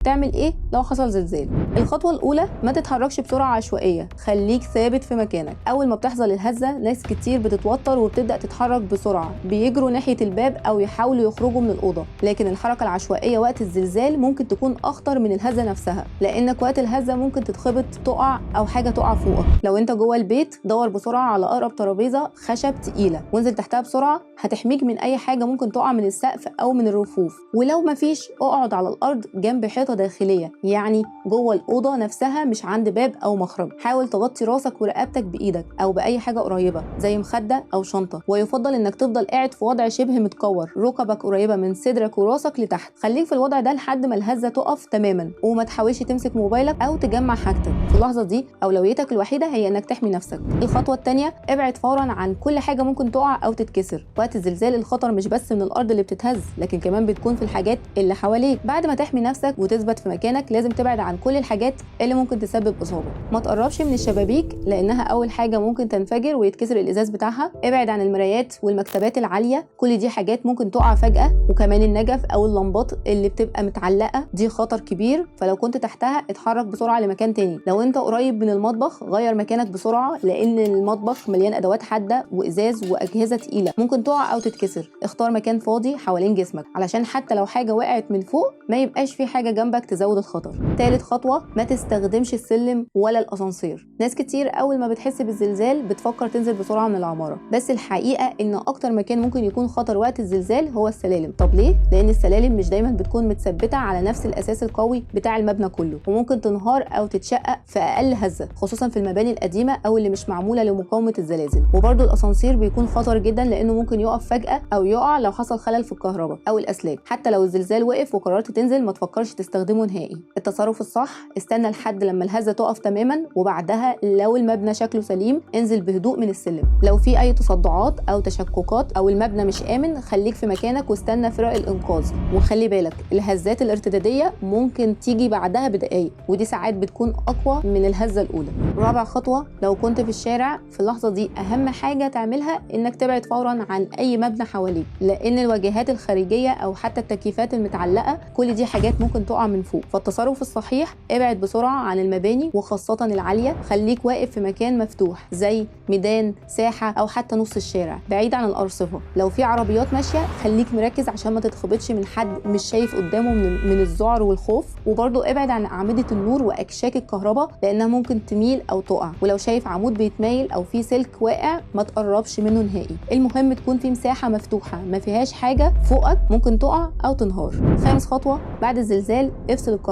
تعمل ايه لو حصل زلزال؟ الخطوه الاولى، ما تتحركش بسرعه عشوائيه، خليك ثابت في مكانك. اول ما بتحصل الهزه ناس كتير بتتوتر وبتبدا تتحرك بسرعه، بيجروا ناحيه الباب او يحاولوا يخرجوا من الاوضه. لكن الحركه العشوائيه وقت الزلزال ممكن تكون اخطر من الهزه نفسها، لانك وقت الهزه ممكن تتخبط، تقع، او حاجه تقع فوقك. لو انت جوه البيت دور بسرعه على اقرب ترابيزه خشب تقيله وانزل تحتها بسرعه، هتحميك من اي حاجه ممكن تقع من السقف او من الرفوف. ولو مفيش، اقعد على الارض جنب حيطه داخليه، يعني جوه الاوضه نفسها مش عند باب او مخرج. حاول تغطي راسك ورقبتك بايدك او باي حاجه قريبه زي مخده او شنطه، ويفضل انك تفضل قاعد في وضع شبه متكور، ركبك قريبه من صدرك وراسك لتحت. خليك في الوضع ده لحد ما الهزه تقف تماما، وما تحاولش تمسك موبايلك او تجمع حاجتك. في اللحظه دي اولويتك الوحيده هي انك تحمي نفسك. الخطوه الثانيه، ابعد فورا عن كل حاجه ممكن تقع او تتكسر. وقت الزلزال الخطر مش بس من الارض اللي بتتهز، لكن كمان بتكون في الحاجات اللي حواليك. بعد ما تحمي نفسك وتثبت في مكانك، لازم تبعد عن كل الحاجات اللي ممكن تسبب اصابه. ما تقربش من الشبابيك لانها اول حاجه ممكن تنفجر ويتكسر الازاز بتاعها. ابعد عن المرايات والمكتبات العاليه، كل دي حاجات ممكن تقع فجاه. وكمان النجف او اللمبات اللي بتبقى متعلقه دي خطر كبير، فلو كنت تحتها اتحرك بسرعه لمكان تاني. لو انت قريب من المطبخ غير مكانك بسرعه، لان المطبخ مليان ادوات حاده وازاز واجهزه تقيله ممكن تقع او تتكسر. اختار مكان فاضي حوالين جسمك علشان حتى لو حاجه وقعت من فوق ما يبقاش في حاجه جنبك تزود الخطر. ثالث خطوه، ما تستخدمش السلم ولا الاسانسير. ناس كتير اول ما بتحس بالزلزال بتفكر تنزل بسرعه من العماره، بس الحقيقه ان اكتر مكان ممكن يكون خطر وقت الزلزال هو السلالم. طب ليه؟ لان السلالم مش دايما بتكون متثبته على نفس الاساس القوي بتاع المبنى كله، وممكن تنهار او تتشقق في اقل هزه، خصوصا في المباني القديمه او اللي مش معموله لمقاومه الزلازل. وبرده الاسانسير بيكون خطر جدا لانه ممكن يقف فجاه او يقع لو حصل خلل في الكهرباء او الاسلاك. حتى لو الزلزال وقف وقررت تنزل، ما تفكرش تستخدمه نهائي. التصرف الصح، استنى لحد لما الهزه تقف تماما، وبعدها لو المبنى شكله سليم انزل بهدوء من السلم. لو في اي تصدعات او تشككات او المبنى مش امن، خليك في مكانك واستنى فرق الانقاذ. وخلي بالك الهزات الارتداديه ممكن تيجي بعدها بدقايق، ودي ساعات بتكون اقوى من الهزه الاولى. رابع خطوه، لو كنت في الشارع في اللحظه دي اهم حاجه تعملها انك تبعد فورا عن اي مبنى حواليك، لان الواجهات الخارجيه او حتى التكييفات المتعلقه كل دي حاجات ممكن تقع من فوق. فالتصرف الصحيح، ابعد بسرعه عن المباني وخاصه العاليه. خليك واقف في مكان مفتوح زي ميدان، ساحه، او حتى نص الشارع بعيد عن الارصفه. لو في عربيات ماشيه خليك مركز عشان ما تتخبطش من حد مش شايف قدامه من الذعر والخوف. وبرضه ابعد عن اعمده النور واكشاك الكهرباء لانها ممكن تميل او تقع. ولو شايف عمود بيتمايل او في سلك واقع ما تقربش منه نهائي. المهم تكون في مساحه مفتوحه ما فيهاش حاجه فوقك ممكن تقع او تنهار. خامس خطوه، بعد الزلزال افصل الكهرباء